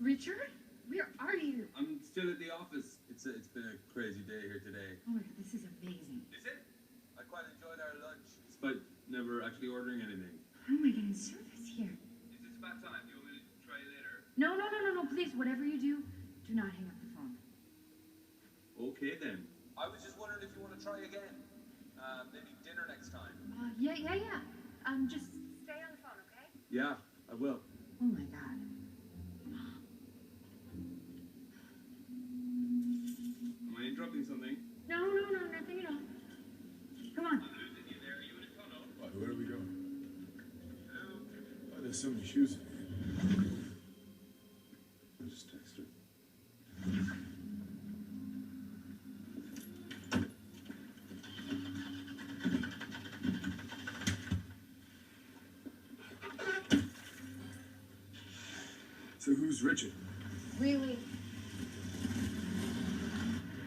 Richard? Where are you? I'm still at the office. It's been a crazy day here today. Oh my god, this is amazing. Is it? I quite enjoyed our lunch, despite never actually ordering anything. How am I getting service here? Is it about time? Do you want me to try later? No, please, whatever you do, do not hang up the phone. Okay then. I was just wondering if you want to try again. Maybe dinner next time. Yeah. Just stay on the phone, okay? Yeah, I will. Oh my god. Am I interrupting something? No, nothing at all. Come on. I'm losing you there. Are you in a tunnel? What, where are we going? Hello? Oh, there's so many shoes in here. I'll just text her. So who's Richard? Really?